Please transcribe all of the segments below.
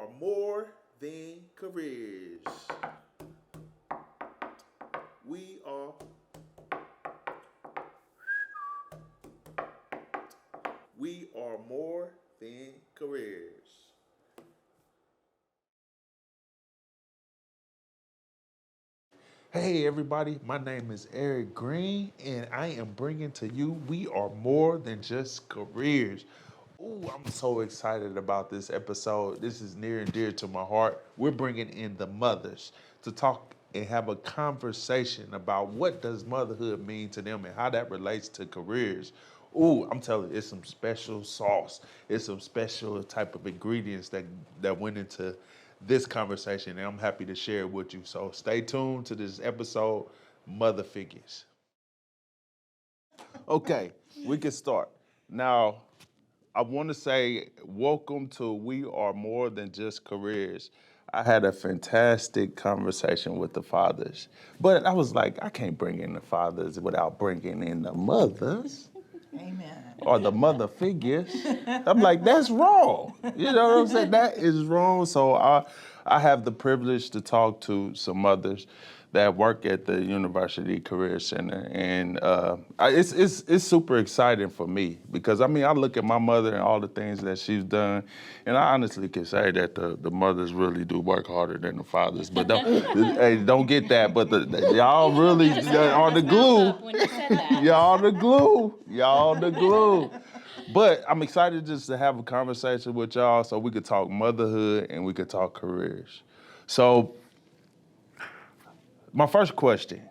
are more than careers. We are we are more than careers. Hey everybody, my name is Eric Green and I am bringing to you We Are More Than Just Careers. Ooh, I'm so excited about this episode. This is near and dear to my heart. We're bringing in the mothers to talk and have a conversation about what does motherhood mean to them and how that relates to careers. Ooh, I'm telling you, it's some special sauce. It's some special type of ingredients that went into this conversation, and I'm happy to share it with you. So stay tuned to this episode, Mother Figures. Okay, we can start. Now, I want to say welcome to We Are More Than Just Careers. I had a fantastic conversation with the fathers, but I was like, I can't bring in the fathers without bringing in the mothers. Amen. Or the mother figures. I'm like, that's wrong. You know what I'm saying? That is wrong. So I have the privilege to talk to some mothers that work at the University Career Center, and it's super exciting for me because I mean I look at my mother and all the things that she's done, and I honestly can say that the mothers really do work harder than the fathers. But hey, don't get that. But y'all really are the glue. When you said that. Y'all the glue. Y'all the glue. But I'm excited just to have a conversation with y'all so we could talk motherhood and we could talk careers. So my first question,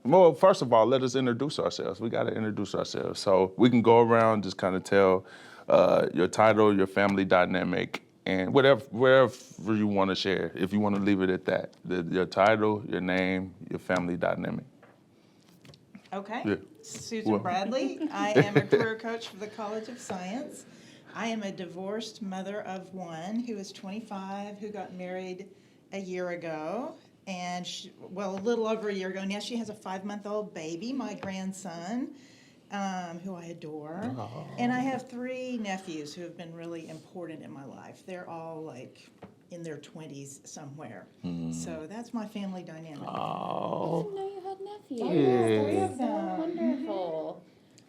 well, first of all, let us introduce ourselves. We got to introduce ourselves. So we can go around, just kind of tell your title, your family dynamic, and wherever you want to share, if you want to leave it at that. Your title, your name, your family dynamic. Okay. Yeah. Susan Well. Bradley. I am a career coach for the College of Science. I am a divorced mother of one who is 25, who got married a year ago. And a little over a year ago. And yes, she has a 5-month-old baby, my grandson, who I adore. Oh. And I have 3 nephews who have been really important in my life. They're all like in their 20s somewhere. So that's my family dynamic. Oh. I didn't know you had nephews. Yeah. 3 of So them. wonderful.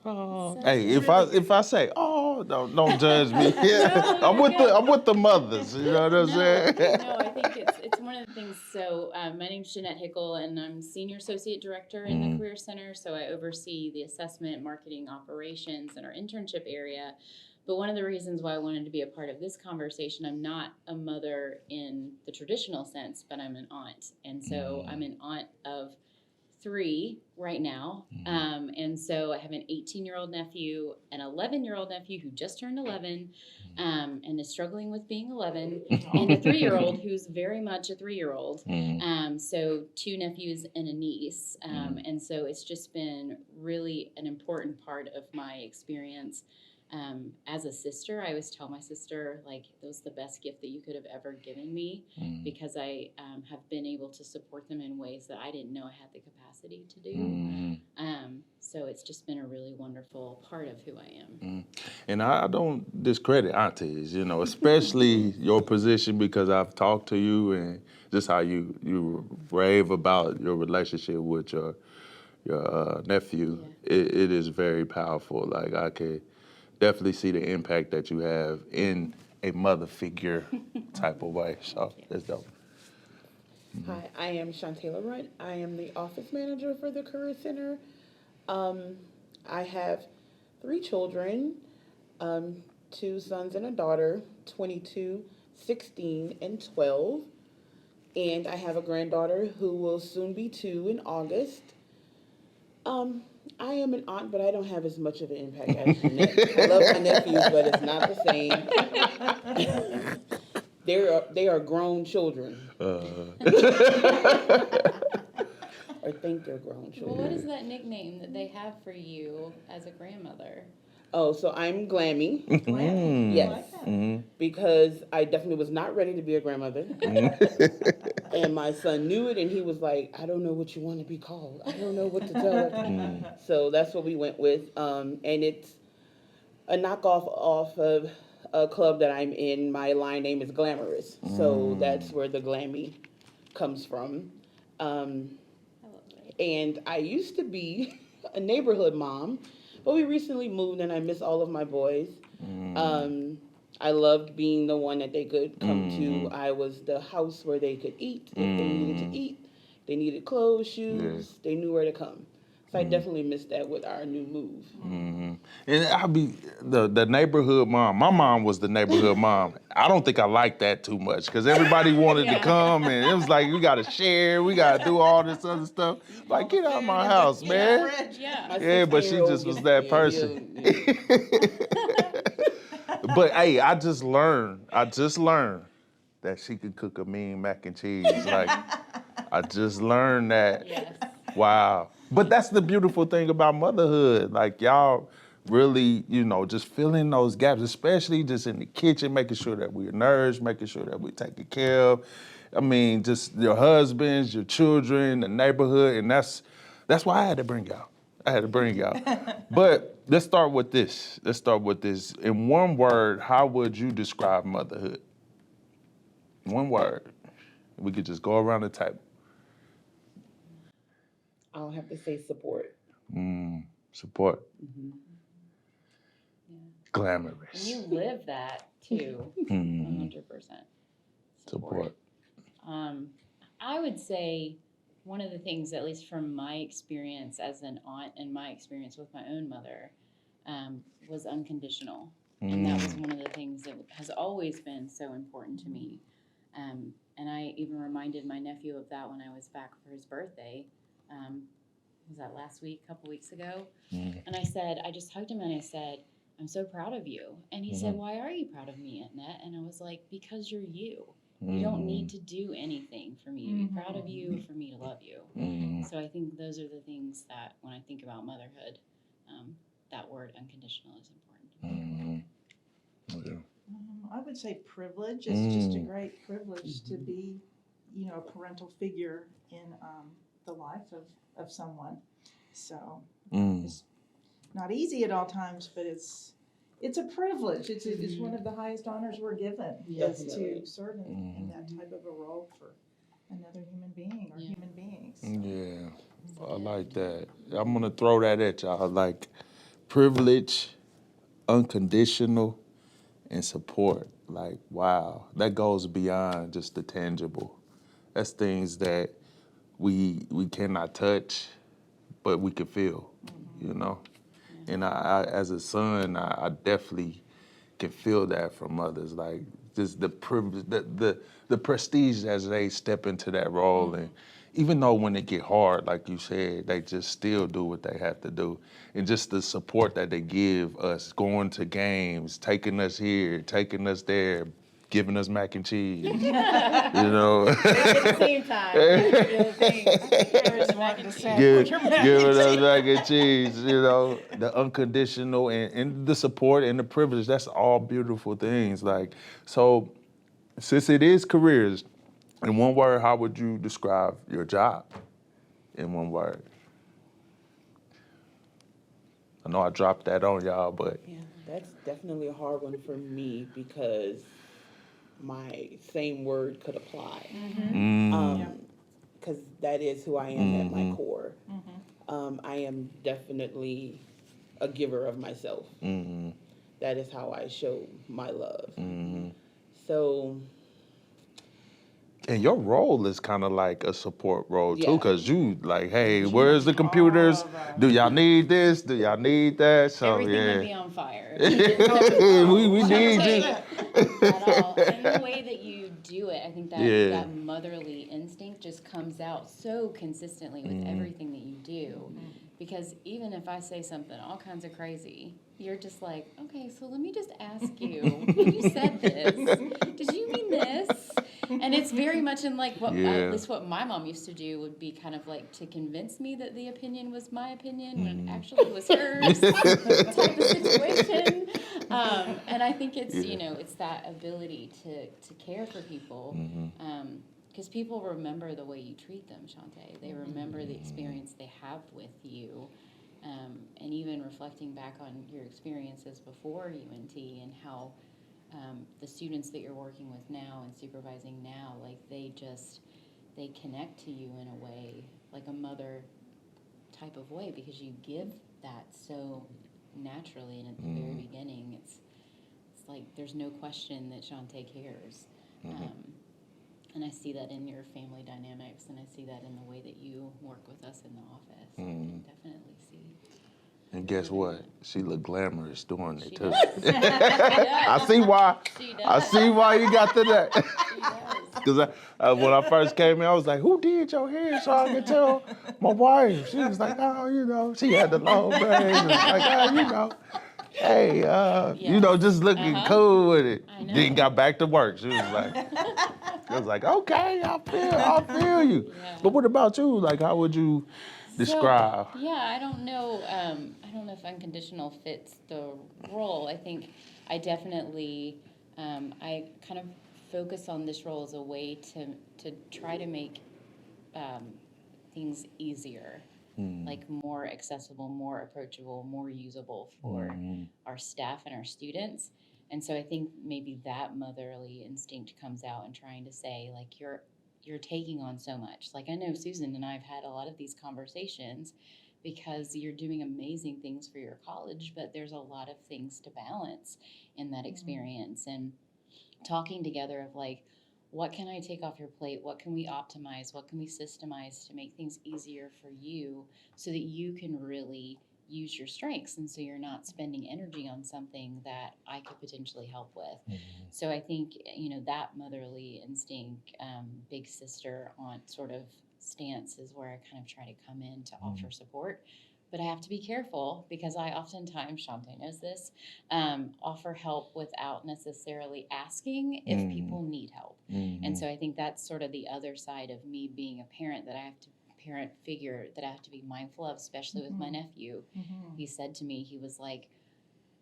Oh. So Hey, if I say, oh, don't judge me. No, I'm with the mothers. You know what I'm saying? No, I think it's one of the things. So my name's Jeanette Hickel, and I'm Senior Associate Director in the Career Center. So I oversee the assessment, marketing, operations, and our internship area. But one of the reasons why I wanted to be a part of this conversation, I'm not a mother in the traditional sense, but I'm an aunt. And so I'm an aunt of 3 right now. And so I have an 18-year-old nephew, an 11-year-old nephew who just turned 11 and is struggling with being 11, and a 3-year-old who's very much a 3-year-old. So 2 nephews and a niece. And so it's just been really an important part of my experience. As a sister, I always tell my sister, like, that was the best gift that you could have ever given me because I have been able to support them in ways that I didn't know I had the capacity to do. So it's just been a really wonderful part of who I am. And I don't discredit aunties, you know, especially your position because I've talked to you and just how you rave about your relationship with your nephew. Yeah. It is very powerful. Like I could definitely see the impact that you have in a mother figure type of way. So that's dope. Hi, I am Shantayla Runt. I am the office manager for the Career Center. I have 3 children, 2 sons and a daughter, 22, 16, and 12. And I have a granddaughter who will soon be 2 in August. I am an aunt, but I don't have as much of an impact as Jeanette. I love my nephews, but it's not the same. They are grown children. I think they're grown Well, children. what is that nickname that they have for you as a grandmother? Oh, so I'm Glammy. Glammy. Yes. I like that. Because I definitely was not ready to be a grandmother. And my son knew it, and he was like, I don't know what you want to be called. I don't know what to tell her. So that's what we went with. And it's a knockoff off of club that I'm in, my line name is Glamorous. So that's where the Glammy comes from. I love it. And I used to be a neighborhood mom, but we recently moved and I miss all of my boys. I loved being the one that they could come to. I was the house where they could eat if they needed to eat. They needed clothes, shoes. They knew where to come. So I definitely missed that with our new move. And I'll be the neighborhood mom. My mom was the neighborhood mom. I don't think I liked that too much because everybody wanted to come and it was like, we got to share, we got to do all this other stuff. Like, get out of my house, man. Yeah. My Yeah, but she 16-year-old just was gets- that yeah, person. yeah. But hey, I just learned that she could cook a mean mac and cheese. Like, I just learned that. Yes. Wow. But that's the beautiful thing about motherhood. Like, y'all really, just filling those gaps, especially just in the kitchen, making sure that we're nourished, making sure that we're taken care of. I mean, just your husbands, your children, the neighborhood, and that's why I had to bring y'all. But let's start with this. In one word, how would you describe motherhood? One word. We could just go around the table. I'll have to say support. Support. Yeah. Glamorous. And you live that too, 100%. Support. I would say one of the things, at least from my experience as an aunt and my experience with my own mother, was unconditional. And that was one of the things that has always been so important to me. And I even reminded my nephew of that when I was back for his birthday. Was that last week, a couple weeks ago? And I just hugged him and I said, I'm so proud of you. And he said, why are you proud of me, Annette? And I was like, because you're you. You don't need to do anything for me to be proud of you, for me to love you. So I think those are the things that when I think about motherhood, that word unconditional is important. I would say privilege. It's just a great privilege to be, a parental figure in the life of someone. So it's not easy at all times, but it's a privilege. It's one of the highest honors we're given is Definitely. to serve in that type of a role for another human being or human beings. Yeah, I like that. I'm gonna throw that at y'all. Like privilege, unconditional, and support. Like, wow, that goes beyond just the tangible. That's things that we cannot touch, but we can feel, And I as a son, I definitely can feel that from others. Like just the privilege, the prestige as they step into that role, and even though when it get hard, like you said, they just still do what they have to do, and just the support that they give us, going to games, taking us here, taking us there, giving us mac and cheese, At the same time. giving us mac and cheese, the unconditional and the support and the privilege. That's all beautiful things. Like, so since it is careers, in one word, how would you describe your job? In one word. I know I dropped that on y'all, but Yeah, that's definitely a hard one for me because my same word could apply. Because that is who I am at my core. I am definitely a giver of myself. That is how I show my love. So. And your role is kind of like a support role too, Yeah. because you like, hey, where's the computers? Do y'all need this? Do y'all need that? So Everything would be yeah, on fire. we need At you. all. And the way that you do it, I think that Yeah. that motherly instinct just comes out so consistently with everything that you do. Because even if I say something all kinds of crazy, you're just like, okay, so let me just ask you, when you said this, did you mean this? And it's very much in like what, Yeah. at least what my mom used to do would be kind of like to convince me that the opinion was my opinion when actually it was hers type of situation. And I think it's, it's that ability to care for people. Because people remember the way you treat them, Shantae. They remember the experience they have with you. And even reflecting back on your experiences before UNT and how the students that you're working with now and supervising now, like they connect to you in a way, like a mother type of way, because you give that so naturally, and at the very beginning, it's like there's no question that Shantae cares. And I see that in your family dynamics, and I see that in the way that you work with us in the office. I can definitely see. And guess what? She look glamorous doing it She too. does. She does. I see why. She I does. see why you got to that. She does. Because when I first came in, I was like, who did your hair? So I could tell my wife. She was like, oh, you know, she had the long braids. And like, oh, you know, hey, you know, just looking cool with it. I know. Then got back to work. She was like, okay, I feel you. Yeah. But what about you? Like, how would you describe? So, yeah, I don't know. I don't know if unconditional fits the role. I think I definitely, I kind of focus on this role as a way to try to make things easier, like more accessible, more approachable, more usable for our staff and our students. And so I think maybe that motherly instinct comes out and trying to say, like, you're taking on so much. Like, I know Susan and I have had a lot of these conversations because you're doing amazing things for your college, but there's a lot of things to balance in that experience. And talking together of like, what can I take off your plate? What can we optimize? What can we systemize to make things easier for you so that you can really use your strengths, and so you're not spending energy on something that I could potentially help with. So I think, you know, that motherly instinct, big sister aunt sort of stance is where I kind of try to come in to offer support. But I have to be careful because I oftentimes, Shantae knows this, offer help without necessarily asking if people need help. And so I think that's sort of the other side of me being a parent, that I have to parent figure that I have to be mindful of, especially with my nephew. He said to me, he was like,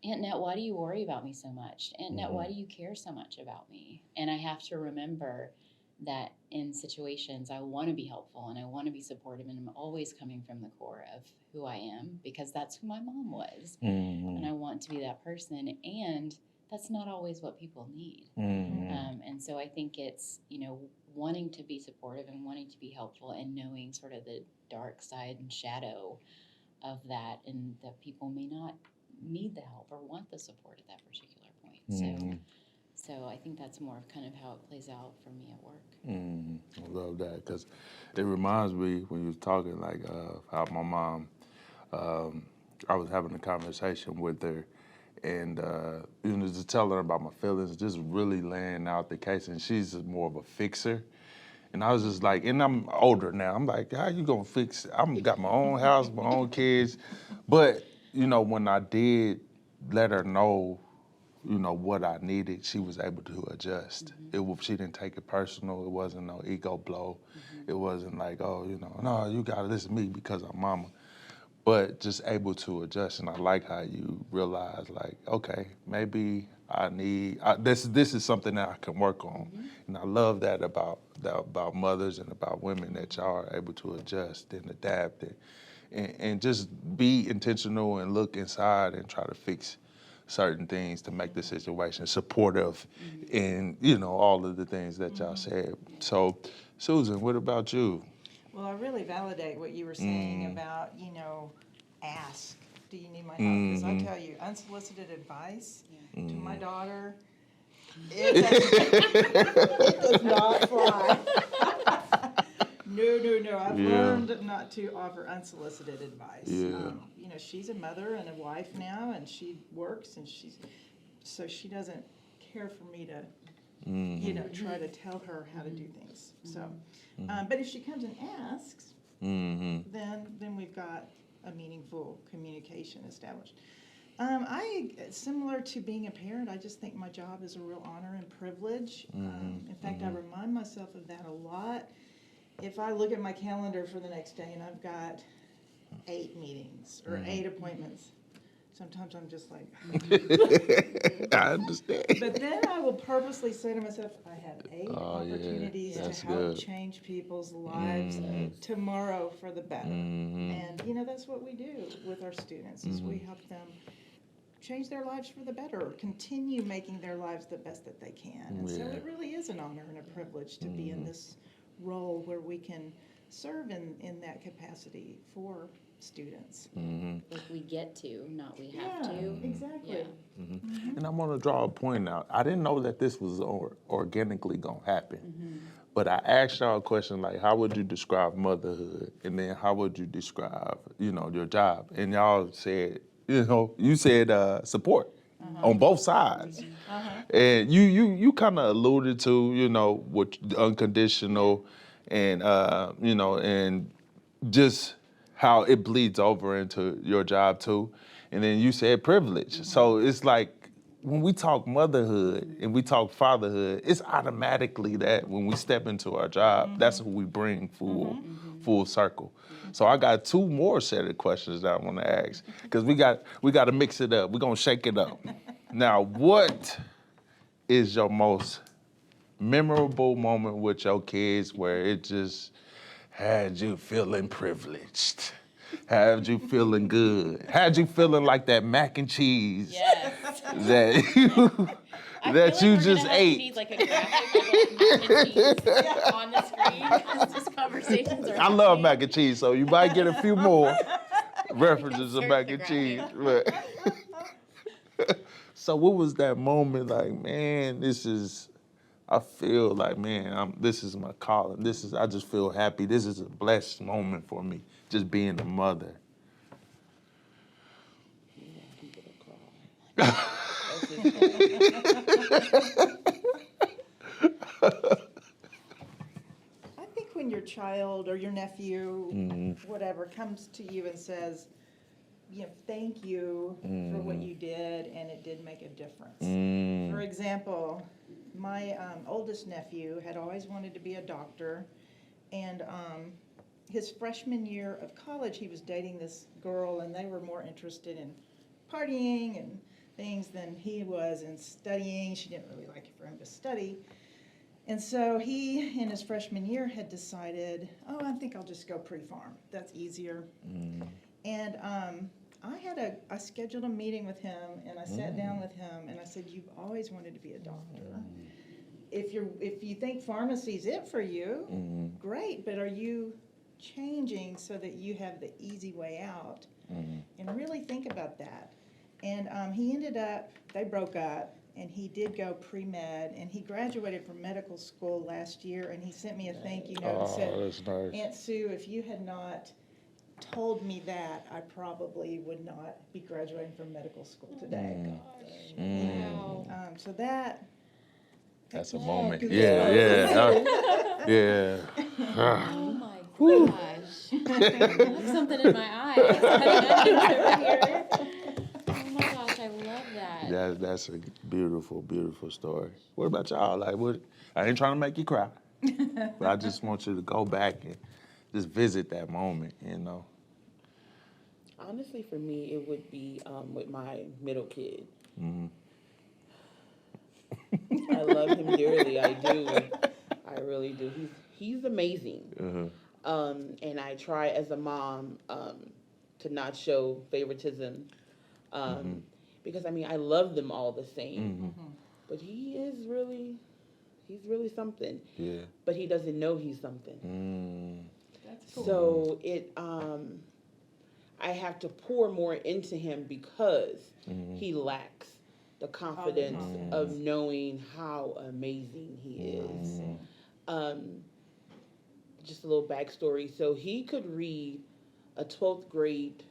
Aunt Net, why do you worry about me so much? Aunt Net, why do you care so much about me? And I have to remember that in situations I want to be helpful and I want to be supportive, and I'm always coming from the core of who I am, because that's who my mom was. And I want to be that person, and that's not always what people need. And so I think it's, you know, wanting to be supportive and wanting to be helpful and knowing sort of the dark side and shadow of that, and that people may not need the help or want the support at that particular point. So I think that's more of kind of how it plays out for me at work. I love that, because it reminds me when you was talking, like how my mom, I was having a conversation with her, and you know, just telling her about my feelings, just really laying out the case, and she's more of a fixer. And I was just like, and I'm older now, I'm like, how you gonna fix it? I'm got my own house, my own kids. But, you know, when I did let her know, you know, what I needed, she was able to adjust. She didn't take it personal. It wasn't no ego blow. It wasn't like, oh, you know, no, you gotta listen to me because I'm mama. But just able to adjust. And I like how you realize, like, okay, maybe this is something that I can work on. And I love that about mothers and about women, that y'all are able to adjust and adapt and just be intentional and look inside and try to fix certain things to make the situation supportive and, you know, all of the things that y'all said. So, Susan, what about you? Well, I really validate what you were saying about, you know, ask, do you need my help? Because I tell you, unsolicited advice to my daughter, it does not fly. No. I've learned not to offer unsolicited advice. You know, she's a mother and a wife now, and she works, and so she doesn't care for me to, you know, try to tell her how to do things. So, but if she comes and asks, then we've got a meaningful communication established. Similar to being a parent, I just think my job is a real honor and privilege. In fact, I remind myself of that a lot. If I look at my calendar for the next day and I've got 8 meetings or 8 appointments, sometimes I'm just like, I understand. But then I will purposely say to myself, I have 8 opportunities to help change people's lives tomorrow for the better. And, you know, that's what we do with our students, is we help them change their lives for the better, or continue making their lives the best that they can. And so Yeah. it really is an honor and a privilege to be in this role where we can serve in that capacity for students. Like we get to, not we have to. Exactly. Yeah. And I'm gonna draw a point out. I didn't know that this was organically gonna happen. But I asked y'all a question like, how would you describe motherhood? And then how would you describe, your job? And y'all said, you said support on both sides. And you kind of alluded to, what unconditional and, and just how it bleeds over into your job too. And then you said privilege. So it's like, when we talk motherhood and we talk fatherhood, it's automatically that when we step into our job, that's who we bring full circle. So I got two more set of questions that I want to ask because we got to mix it up. We're gonna shake it up. Now, what is your most memorable moment with your kids where it just had you feeling privileged? Had you feeling good? Had you feeling like that mac and cheese Yes. that you I that feel you like we're just gonna have to ate? need like a graphic of like mac and cheese on the screen as these conversations are I love happening. mac and cheese, so you might get a few more references of search mac the and cheese. But so what was that moment like, man, I feel like, man, this is my calling. I just feel happy. This is a blessed moment for me, just being a mother. I think when your child or your nephew, whatever, comes to you and says, thank you for what you did, and it did make a difference. For example, my oldest nephew had always wanted to be a doctor, and his freshman year of college, he was dating this girl, and they were more interested in partying and things than he was in studying. She didn't really like it for him to study. And so he, in his freshman year, had decided, I think I'll just go pre-farm. That's easier. And I scheduled a meeting with him, and I sat down with him, and I said, you've always wanted to be a doctor. If you think pharmacy's it for you, great, but are you changing so that you have the easy way out? And really think about that. And they broke up, and he did go pre-med, and he graduated from medical school last year, and he sent me a thank you note and said, That's nice. Aunt Sue, if you had not told me that, I probably would not be graduating from medical school today. Wow. So that's a moment. good Yeah. Oh my gosh. I have something in my eye. Over here. Oh my gosh, I love that. That's a beautiful, beautiful story. What about y'all? Like, I ain't trying to make you cry, but I just want you to go back and just visit that moment, Honestly, for me, it would be with my middle kid. I love him dearly. I do. I really do. He's amazing. And I try as a mom to not show favoritism because I love them all the same. But he's really something. Yeah. But he doesn't know he's something. That's cool. So I have to pour more into him because he lacks the confidence of knowing how amazing he is. Just a little backstory. So he could read a 12th grade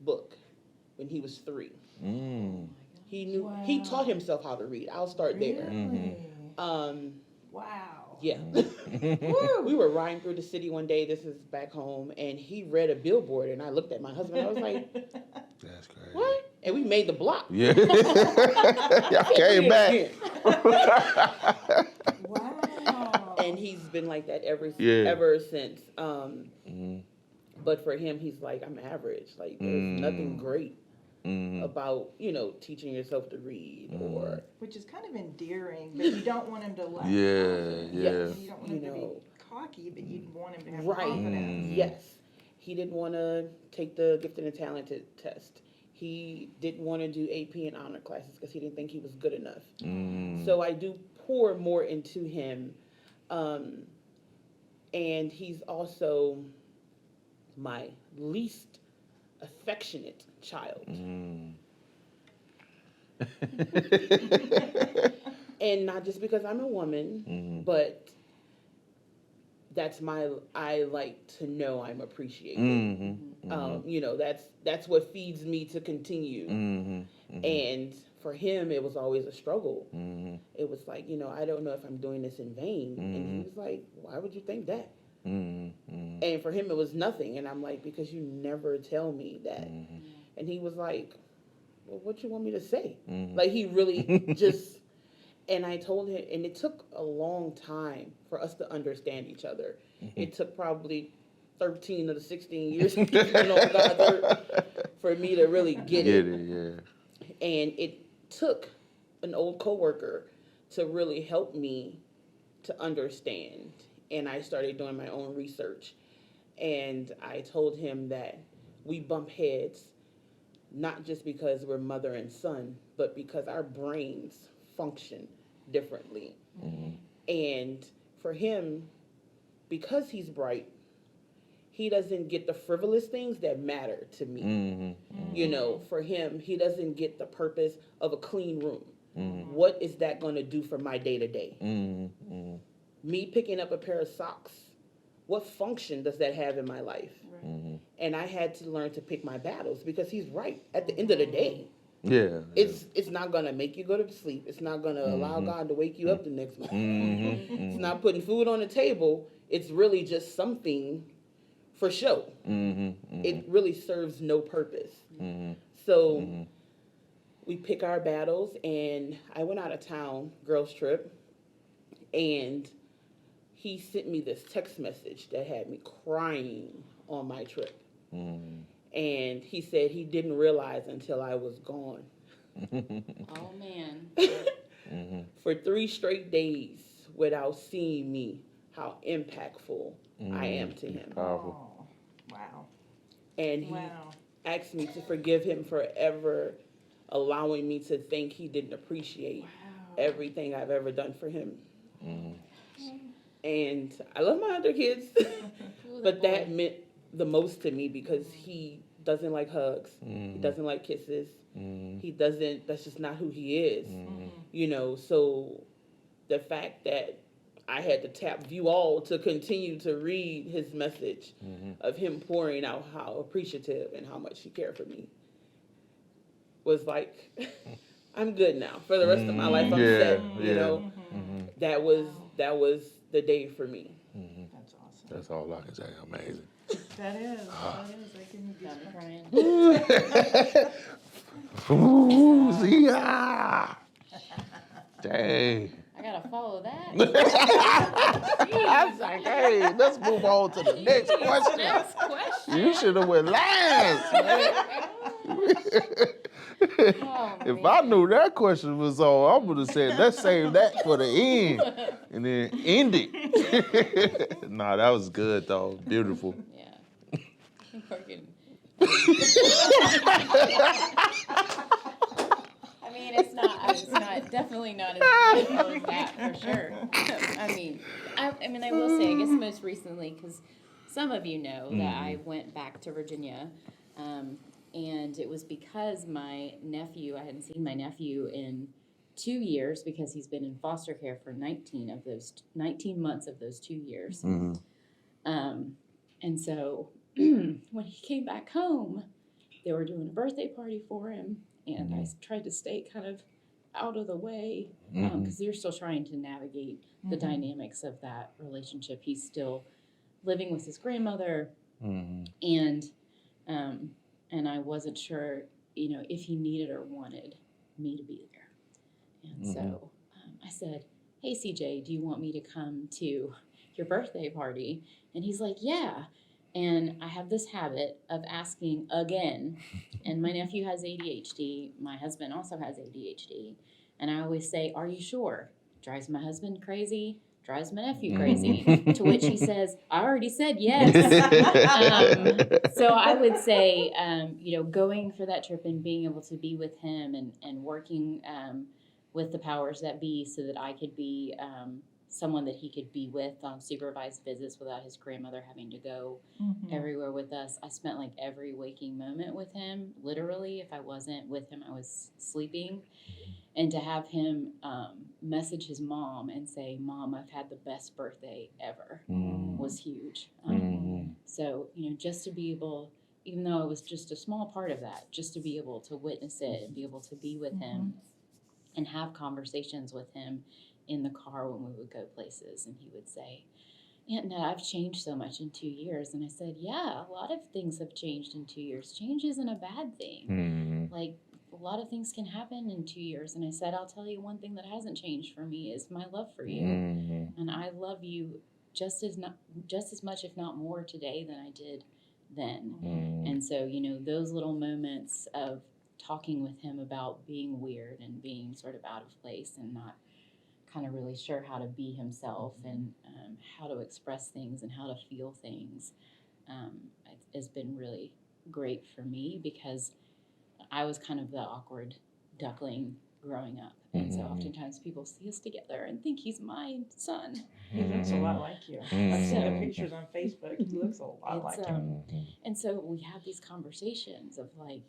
book when he was 3. He knew. Wow. He taught himself how to read. I'll start there. Really? Wow. Yeah. We were riding through the city one day. This is back home, and he read a billboard, and I looked at my husband. I was like, That's crazy. "What?" And we made the block. Yeah. Y'all came back. Wow. And he's been like that ever since. But for him, he's like, I'm average. Like, there's nothing great about, teaching yourself to read or. Which is kind of endearing, but you don't want him to lack Yeah, confidence. yeah. You don't want him to be cocky, but you want him to have Right. confidence. Yes. He didn't want to take the gifted and talented test. He didn't want to do AP and honor classes because he didn't think he was good enough. Mm. So I do pour more into him. And he's also my least affectionate child. Mm. And not just because I'm a woman, but I like to know I'm appreciated. You know, that's what feeds me to continue. And for him, it was always a struggle. It was like, you know, I don't know if I'm doing this in vain. And he was like, why would you think that? And for him, it was nothing. And I'm like, because you never tell me that. And he was like, well, what you want me to say? Like, he really just, and I told him, and it took a long time for us to understand each other. It took probably 13 of the 16 years of being on God's earth for me to really get it. And it took an old coworker to really help me to understand. And I started doing my own research. And I told him that we bump heads, not just because we're mother and son, but because our brains function differently. And for him, because he's bright, he doesn't get the frivolous things that matter to me. You know, for him, he doesn't get the purpose of a clean room. What is that going to do for my day to day? Me picking up a pair of socks, what function does that have in my life? And I had to learn to pick my battles because he's right. At the end of the day, it's not going to make you go to sleep. It's not going to allow God to wake you up the next morning. It's not putting food on the table. It's really just something for show. It really serves no purpose. So we pick our battles, and I went out of town, girls trip, and he sent me this text message that had me crying on my trip. And he said he didn't realize until I was gone. Oh, man. For 3 straight days without seeing me, how impactful I am to him. Powerful. Oh, wow. And he Wow. asked me to forgive him for ever allowing me to think he didn't appreciate everything I've ever done for him. And I love my other kids, but that meant the most to me because he doesn't like hugs. He doesn't like kisses. He doesn't, that's just not who he is. You know, so the fact that I had to tap view all to continue to read his message of him pouring out how appreciative and how much he cared for me was like, I'm good now. For the rest of my life, I'm set. You know, that was the day for me. That's awesome. That's all I can say. Amazing. That is. I can Got me crying. Ooh, see, ah. Dang. I gotta follow that. I was like, hey, let's move on to the next question. Next question. You should have went last, man. Oh, If man. I knew that question was on, I would have said, let's save that for the end and then end it. Nah, that was good, though. Beautiful. Yeah. Fucking. I mean, it's not, definitely not as good as that, for sure. I mean, I will say, I guess most recently, because some of you know that I went back to Virginia, and it was because my nephew, I hadn't seen my nephew in 2 years because he's been in foster care for 19 months of those 2 years. And so when he came back home, they were doing a birthday party for him, and I tried to stay kind of out of the way because they're still trying to navigate the dynamics of that relationship. He's still living with his grandmother, and I wasn't sure, you know, if he needed or wanted me to be there. And so I said, hey, CJ, do you want me to come to your birthday party? And he's like, yeah. And I have this habit of asking again. And my nephew has ADHD. My husband also has ADHD. And I always say, are you sure? Drives my husband crazy. drives my nephew crazy. To which he says, I already said yes. So I would say, going for that trip and being able to be with him and working with the powers that be so that I could be someone that he could be with on supervised visits without his grandmother having to go everywhere with us. I spent like every waking moment with him. Literally, if I wasn't with him, I was sleeping. And to have him message his mom and say, Mom, I've had the best birthday ever, was huge. So, just to be able, even though it was just a small part of that, just to be able to witness it and be able to be with him and have conversations with him in the car when we would go places. And he would say, Aunt Ned, I've changed so much in 2 years. And I said, yeah, a lot of things have changed in 2 years. Change isn't a bad thing. Like, a lot of things can happen in 2 years. And I said, I'll tell you one thing that hasn't changed for me is my love for you. And I love you just as much, if not more today than I did then. And so, those little moments of talking with him about being weird and being sort of out of place and not kind of really sure how to be himself and how to express things and how to feel things has been really great for me because I was kind of the awkward duckling growing up. And so oftentimes people see us together and think he's my son. He looks a lot like you. I've seen the pictures on Facebook. He looks a lot like you. And so we have these conversations of like,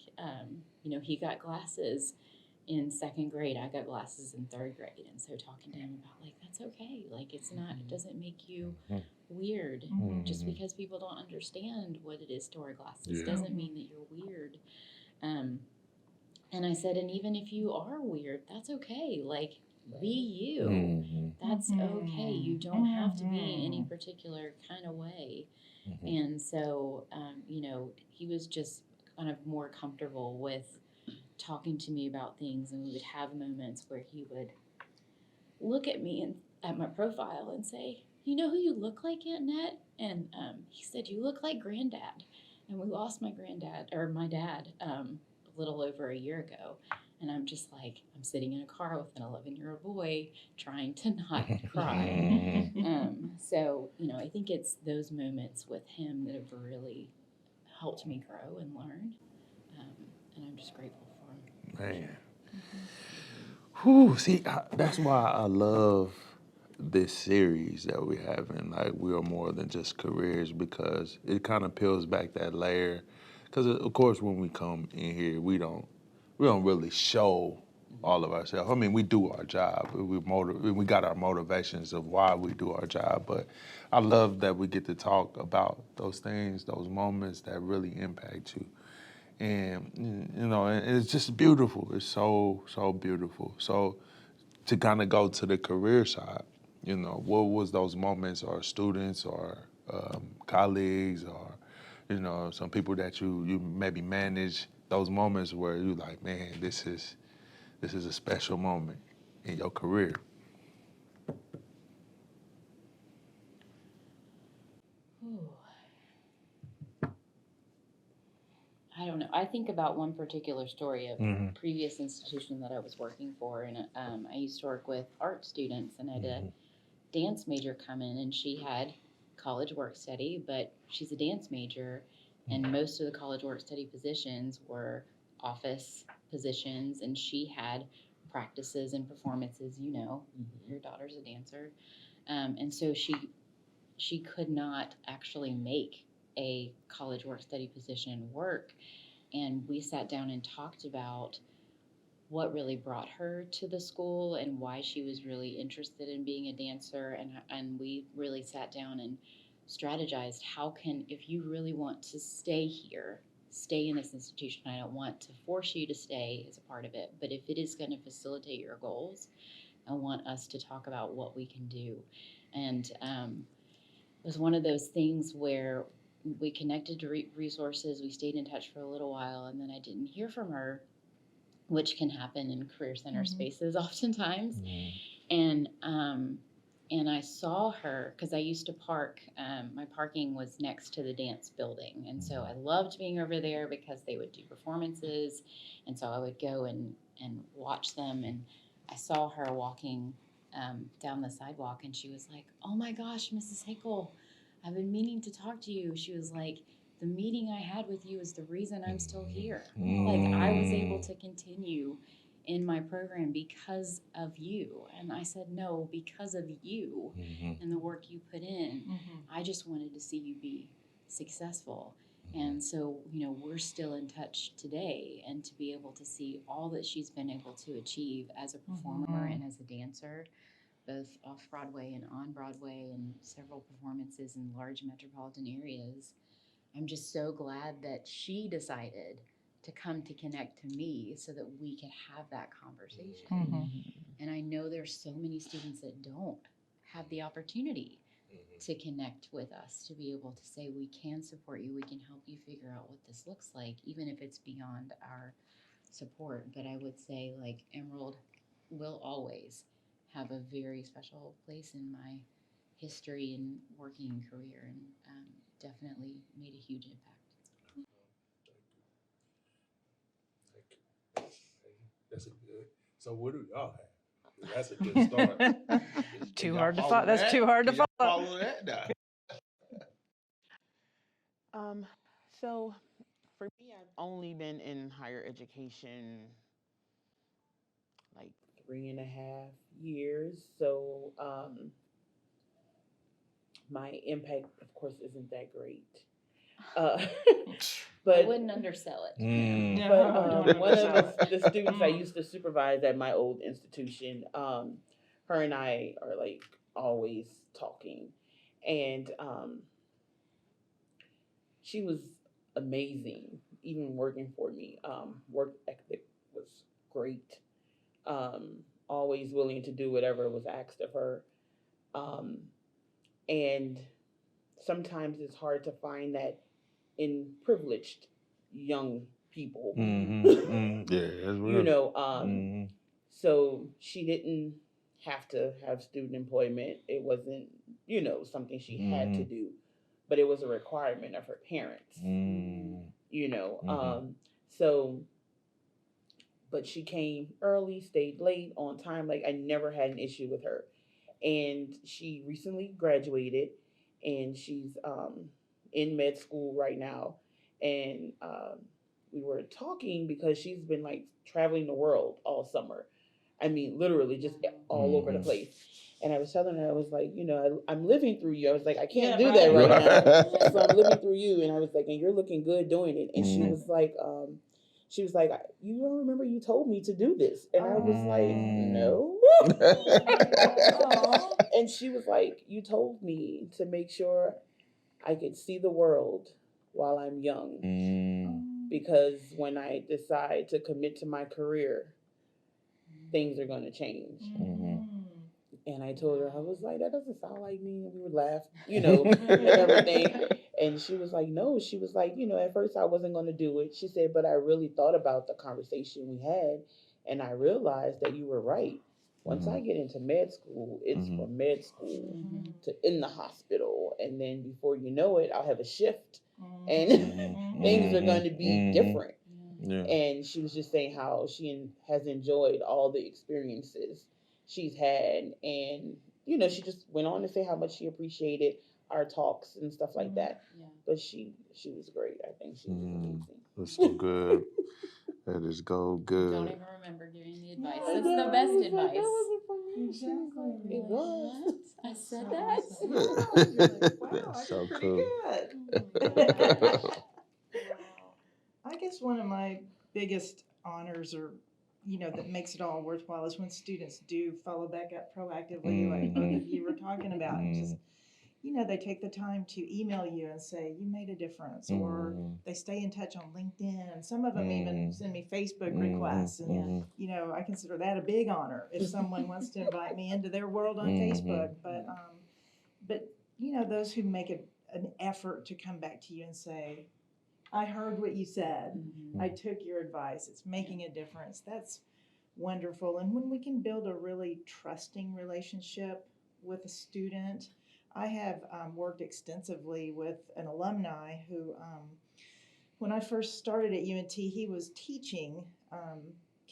he got glasses in second grade. I got glasses in third grade. And so talking to him about like, that's okay. Like, it doesn't make you weird. Just because people don't understand what it is to wear glasses doesn't mean that you're weird. And I said, and even if you are weird, that's okay. Like, be you. That's okay. You don't have to be any particular kind of way. And so, he was just kind of more comfortable with talking to me about things. And we would have moments where he would look at me and at my profile and say, you know who you look like, Aunt Ned? And he said, you look like Granddad. And we lost my dad a little over a year ago. And I'm just like, I'm sitting in a car with an 11-year-old boy trying to not cry. So, I think it's those moments with him that have really helped me grow and learn. And I'm just grateful for him. Man. Whew, see, that's why I love this series that we have in, like, We Are More Than Just Careers, because it kind of peels back that layer. Because, of course, when we come in here, we don't really show all of ourselves. I mean, we do our job. We got our motivations of why we do our job. But I love that we get to talk about those things, those moments that really impact you. And, and it's just beautiful. It's so, so beautiful. So to kind of go to the career side, what was those moments, or students or colleagues or, some people that you maybe manage, those moments where you like, man, this is a special moment in your career. Ooh. I don't know. I think about one particular story of a previous institution that I was working for, and I used to work with art students, and I had a dance major come in, and she had college work study, but she's a dance major, and most of the college work study positions were office positions, and she had practices and performances. Your daughter's a dancer, and so she could not actually make a college work study position work. And we sat down and talked about what really brought her to the school and why she was really interested in being a dancer. And we really sat down and strategized if you really want to stay here, stay in this institution. I don't want to force you to stay as a part of it, but if it is going to facilitate your goals, I want us to talk about what we can do. And it was one of those things where we connected to resources. We stayed in touch for a little while, and then I didn't hear from her, which can happen in career center spaces oftentimes. And I saw her because I used to park. My parking was next to the dance building, and so I loved being over there because they would do performances, and so I would go and watch them. And I saw her walking down the sidewalk, and she was like, "Oh my gosh, Mrs. Hickle, I've been meaning to talk to you." She was like, "The meeting I had with you is the reason I'm still here. Like, I was able to continue in my program because of you." And I said, "No, because of you and the work you put in. I just wanted to see you be successful." And so, we're still in touch today, and to be able to see all that she's been able to achieve as a performer and as a dancer, both off Broadway and on Broadway, and several performances in large metropolitan areas. I'm just so glad that she decided to come to connect to me so that we could have that conversation. And I know there's so many students that don't have the opportunity to connect with us, to be able to say, we can support you, we can help you figure out what this looks like, even if it's beyond our support. But I would say, like, Emerald will always have a very special place in my history and working career, and definitely made a huge impact. That's a good. So what do y'all have? That's a good start. Can Too y'all hard to follow follow. That's that? too hard to Can y'all follow. follow that now? So for me, I've only been in higher education like 3.5 years. So my impact, of course, isn't that great. I But wouldn't undersell it. No, But don't one of undersell it. the students I used to supervise at my old institution, her and I are like always talking, and she was amazing, even working for me. Work ethic was great. Always willing to do whatever was asked of her, um, and sometimes it's hard to find that in privileged young people. Yeah, that's You real. know, so she didn't have to have student employment. It wasn't, something she had to do, but it was a requirement of her parents. So, but she came early, stayed late, on time. Like, I never had an issue with her. And she recently graduated, and she's in med school right now. And we were talking because she's been like traveling the world all summer. I mean, literally just all over the place. And I was telling her, I was like, I'm living through you. I was like, I can't do that right now. So I'm living through you. And I was like, and you're looking good doing it. And she was like, you don't remember you told me to do this? And I was like, no. And she was like, you told me to make sure I could see the world while I'm young. Because when I decide to commit to my career, things are going to change. And I told her, I was like, that doesn't sound like me. And we would laugh, and everything. And she was like, no. She was like, at first I wasn't going to do it. She said, but I really thought about the conversation we had. And I realized that you were right. Once I get into med school, it's from med school to in the hospital. And then before you know it, I'll have a shift. And things are going to be different. Yeah. And she was just saying how she has enjoyed all the experiences she's had. And, she just went on to say how much she appreciated our talks and stuff like that. Yeah. But she was great. I think she was amazing. That's so good. That is good. Don't even remember giving the advice. That's the best advice. Exactly. It was. I said that. Wow, I So did pretty cool. good. I guess one of my biggest honors, or that makes it all worthwhile, is when students do follow back up proactively, like both of you were talking about. And just they take the time to email you and say you made a difference, or they stay in touch on LinkedIn, and some of them even send me Facebook requests. And I consider that a big honor if someone wants to invite me into their world on Facebook. But those who make an effort to come back to you and say, I heard what you said. I took your advice. It's making a difference. That's wonderful. And when we can build a really trusting relationship with a student, I have worked extensively with an alumni who, when I first started at UNT, he was teaching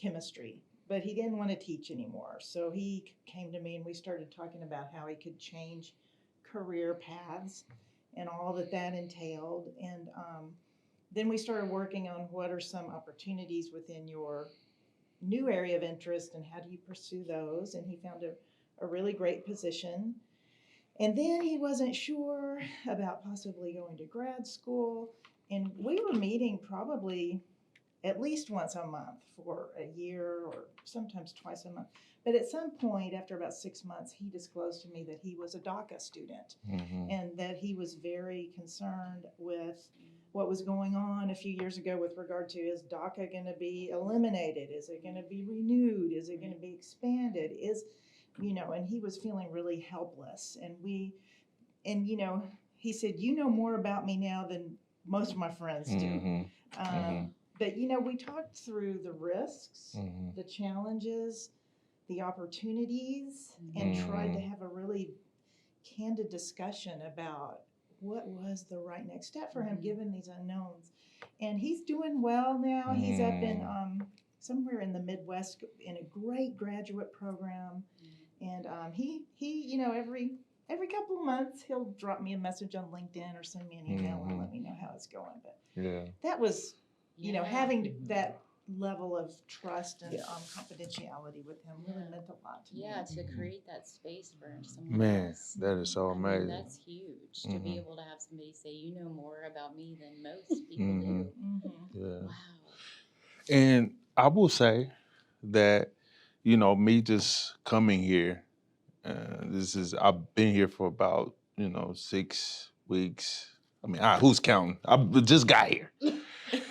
chemistry, but he didn't want to teach anymore. So he came to me and we started talking about how he could change career paths and all that that entailed. And then we started working on what are some opportunities within your new area of interest and how do you pursue those. And he found a really great position. And then he wasn't sure about possibly going to grad school. And we were meeting probably at least once a month for a year or sometimes twice a month. But at some point, after about 6 months, he disclosed to me that he was a DACA student and that he was very concerned with what was going on a few years ago with regard to, is DACA going to be eliminated? Is it going to be renewed? Is it going to be expanded? And he was feeling really helpless. And he said, you know more about me now than most of my friends do. But, we talked through the risks, the challenges, the opportunities, and tried to have a really candid discussion about what was the right next step for him given these unknowns. And he's doing well now. He's up in somewhere in the Midwest in a great graduate program. And he every couple of months he'll drop me a message on LinkedIn or send me an email and let me know how it's going. But that was having that level of trust and confidentiality with him really meant a lot to me. Yeah, to create that space for someone Man, else. that is so I mean, amazing. that's huge to be able to have somebody say, you know more about me than most people do. Yeah. Wow. And I will say that, me just coming here, I've been here for about, 6 weeks. I mean, who's counting? I just got here.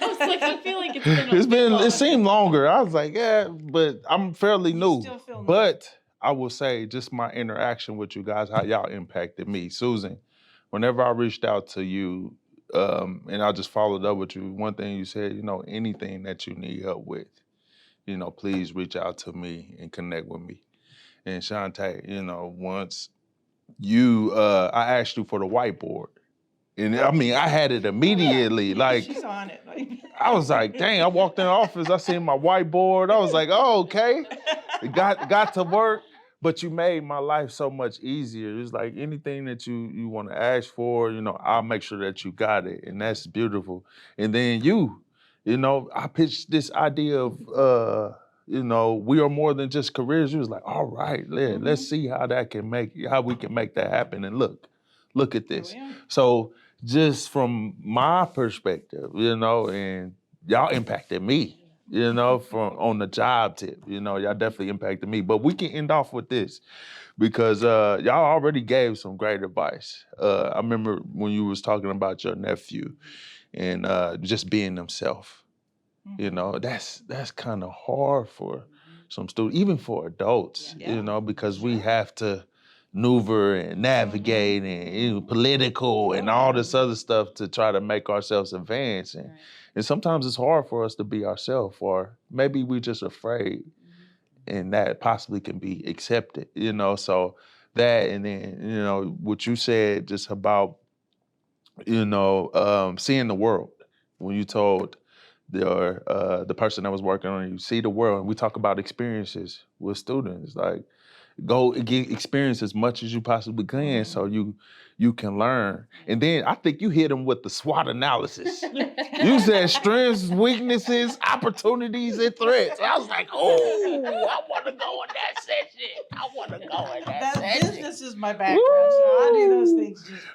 I was like, I feel like it's been It seemed longer. I was like, yeah, but I'm fairly You new. still feel new. But I will say just my interaction with you guys, how y'all impacted me. Susan, whenever I reached out to you, and I just followed up with you, one thing you said, anything that you need help with, please reach out to me and connect with me. And Shantae, once I asked you for the whiteboard. And I mean, I had it immediately. Like, she's on it. I was like, dang, I walked in the office, I seen my whiteboard. I was like, oh, okay. It got to work. But you made my life so much easier. It's like anything that you want to ask for, I'll make sure that you got it. And that's beautiful. And then I pitched this idea of, we are more than just careers. You was like, all right, let's see how we can make that happen. And look at this. So just from my perspective, and y'all impacted me, from on the job tip, y'all definitely impacted me. But we can end off with this because y'all already gave some great advice. I remember when you was talking about your nephew and just being himself. That's kind of hard for some students, even for adults, because we have to maneuver and navigate and political and all this other stuff to try to make ourselves advance. And sometimes it's hard for us to be ourselves, or maybe we're just afraid and that possibly can be accepted, so that, and then, what you said just about, seeing the world when you told the person that was working on you, see the world. And we talk about experiences with students, like go get experience as much as you possibly can so you can learn. And then I think you hit them with the SWOT analysis. You said strengths, weaknesses, opportunities, and threats. I was like, oh, I want to go in that session. That business is my background, so I do those things just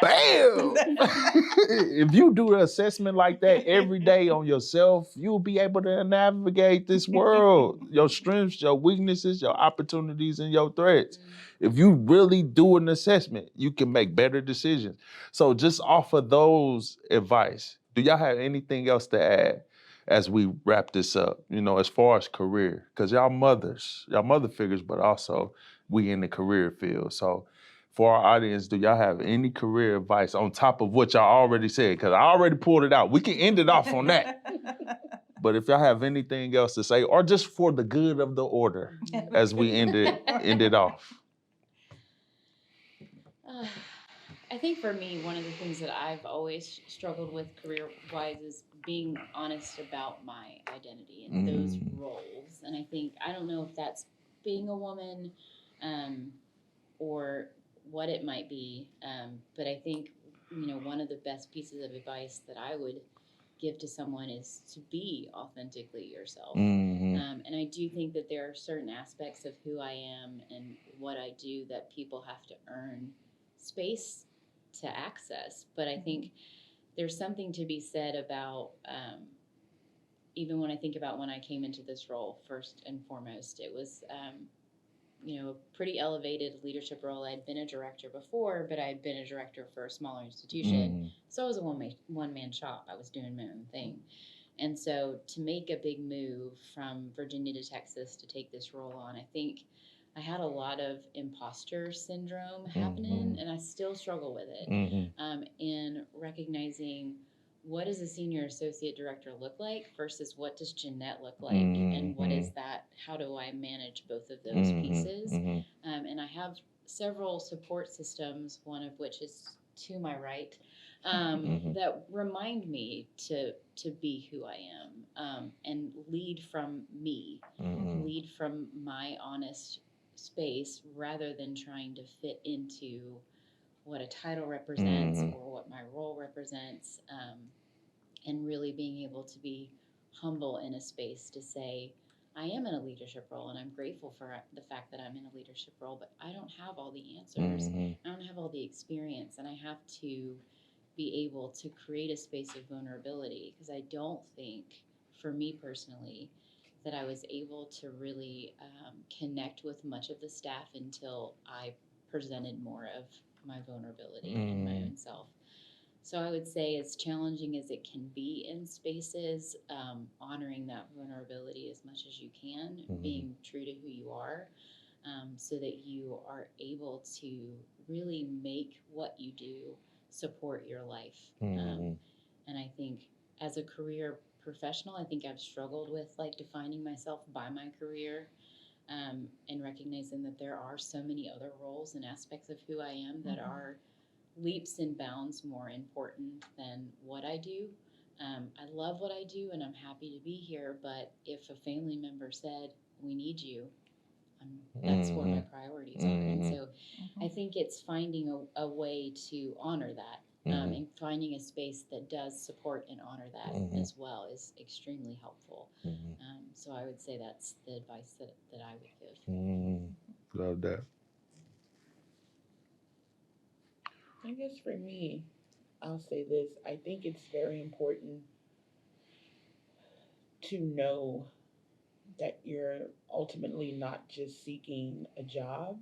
Bam! naturally. If you do an assessment like that every day on yourself, you'll be able to navigate this world. Your strengths, your weaknesses, your opportunities, and your threats. If you really do an assessment, you can make better decisions. So just offer those advice. Do y'all have anything else to add as we wrap this up, as far as career? Because y'all mother figures, but also we in the career field. So for our audience, do y'all have any career advice on top of what y'all already said? Because I already pulled it out. We can end it off on that. But if y'all have anything else to say, or just for the good of the order, as we end it off. I think for me, one of the things that I've always struggled with career-wise is being honest about my identity and those Mm. roles. And I think, I don't know if that's being a woman, or what it might be. But I think, one of the best pieces of advice that I would give to someone is to be authentically yourself. Mhm. And I do think that there are certain aspects of who I am and what I do that people have to earn space to access. But I think there's something to be said about, even when I think about when I came into this role, first and foremost, it was, a pretty elevated leadership role. I'd been a director before, but I had been a director for a smaller institution. Mhm. So I was a one man shop. I was doing my own thing. And so to make a big move from Virginia to Texas to take this role on, I think I had a lot of imposter syndrome happening, and I still struggle with it. Mhm. In recognizing, what does a senior associate director look like versus what does Jeanette look like, and what is that? How do I manage both of those pieces? Mhm. And I have several support systems, one of which is to my right, that remind me to be who I am, and lead from me, lead from my honest space rather than trying to fit into what a title represents or what my role represents, and really being able to be humble in a space to say, I am in a leadership role and I'm grateful for the fact that I'm in a leadership role, but I don't have all the answers. I don't have all the experience, and I have to be able to create a space of vulnerability, because I don't think, for me personally, that I was able to really connect with much of the staff until I presented more of my vulnerability and my own self. So I would say, as challenging as it can be in spaces, honoring that vulnerability as much as you can, being true to who you are, so that you are able to really make what you do support your life. And I think, as a career professional, I think I've struggled with like defining myself by my career, and recognizing that there are so many other roles and aspects of who I am that are leaps and bounds more important than what I do. I love what I do and I'm happy to be here, but if a family member said, we need you, that's where my priorities are. And so I think it's finding a way to honor that, and finding a space that does support and honor that as well is extremely helpful. So I would say that's the advice that I would give. Love that. I guess for me, I'll say this. I think it's very important to know that you're ultimately not just seeking a job.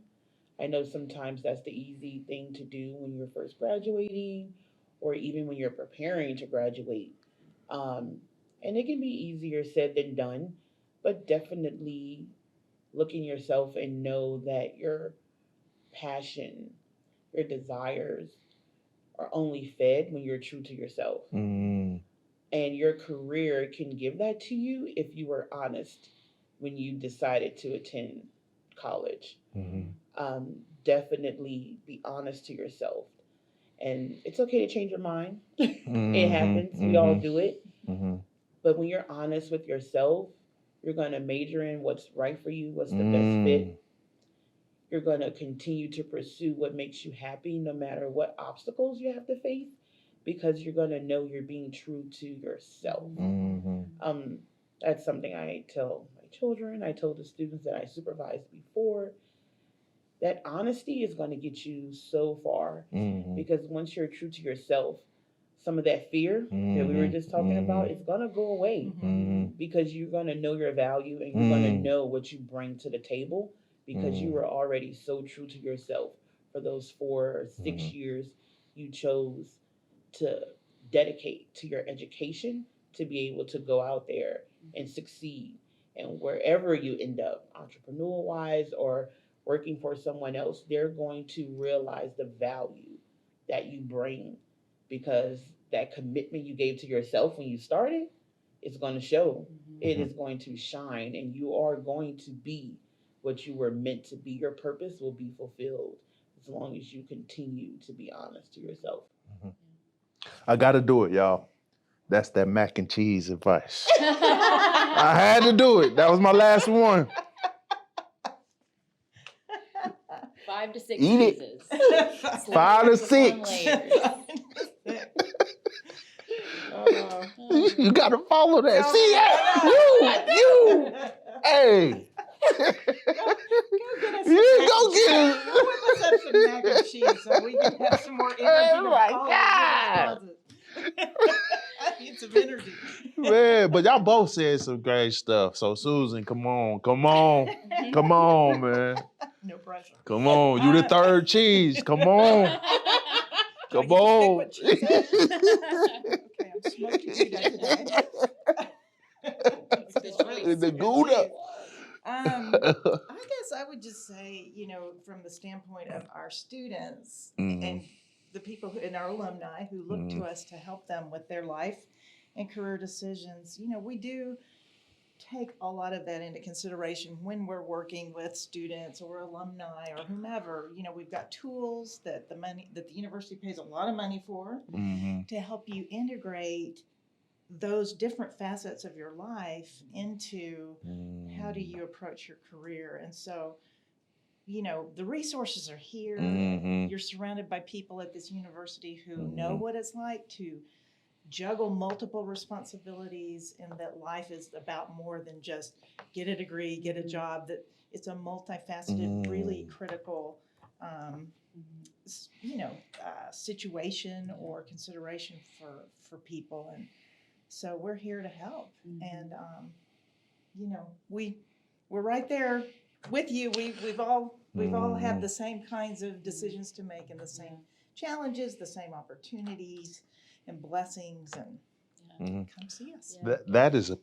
I know sometimes that's the easy thing to do when you're first graduating or even when you're preparing to graduate. Um, and it can be easier said than done, but definitely look in yourself and know that your passion, your desires are only fed when you're true to yourself. And your career can give that to you if you were honest when you decided to attend college. Um, Definitely be honest to yourself. And it's okay to change your mind. It happens. We all do it. But when you're honest with yourself, you're going to major in what's right for you, what's the best fit. You're going to continue to pursue what makes you happy, no matter what obstacles you have to face, because you're going to know you're being true to yourself. Um, that's something I tell my children. I told the students that I supervised before. That honesty is going to get you so far, because once you're true to yourself, some of that fear that we were just talking about is going to go away, because you're going to know your value and you're going to know what you bring to the table, because you were already so true to yourself for those 4 or 6 years you chose to dedicate to your education to be able to go out there and succeed. And wherever you end up, entrepreneur wise or working for someone else, they're going to realize the value that you bring, because that commitment you gave to yourself when you started is going to show. It is going to shine, and you are going to be what you were meant to be. Your purpose will be fulfilled as long as you continue to be honest to yourself. I got to do it, y'all. That's that mac and cheese advice. I had to do it. That was my last one. 5 to 6 Eat it. cheeses. 5 to Layers upon 6. layers. You gotta follow that. Go, See that? You. Hey. Go get us You some go get mac it. and cheese. Go whip us up some mac and cheese so we can have some more energy. Oh to my follow God. your responses. I need some energy. Man, but y'all both said some great stuff. So Susan, come on, man. No pressure. Come on. You the third cheese. Come on. Do I Come get to pick on. what cheese that is? Okay, I'm smoking Gouda today. The Gouda. I guess I would just say, from the standpoint of our students and the people and our alumni who look to us to help them with their life and career decisions, we do take a lot of that into consideration when we're working with students or alumni or whomever. We've got tools that the university pays a lot of money for to help you integrate those different facets of your life into how do you approach your career. And so, the resources are here. You're surrounded by people at this university who know what it's like to juggle multiple responsibilities, and that life is about more than just get a degree, get a job, that it's a multifaceted, really critical situation or consideration for people. And so we're here to help. And we're right there with you. We've all had the same kinds of decisions to make, and the same challenges, the same opportunities and blessings, and come see us. That's a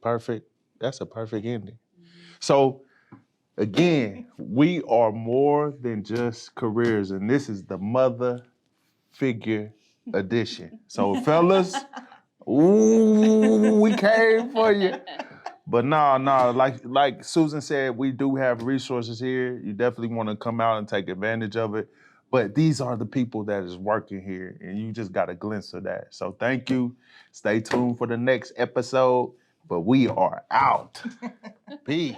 perfect ending. So again, we are more than just careers, and this is the mother figure edition. So fellas, ooh, we came for you. But no, like Susan said, we do have resources here. You definitely want to come out and take advantage of it. But these are the people that is working here, and you just got a glimpse of that. So thank you. Stay tuned for the next episode. But we are out. Peace.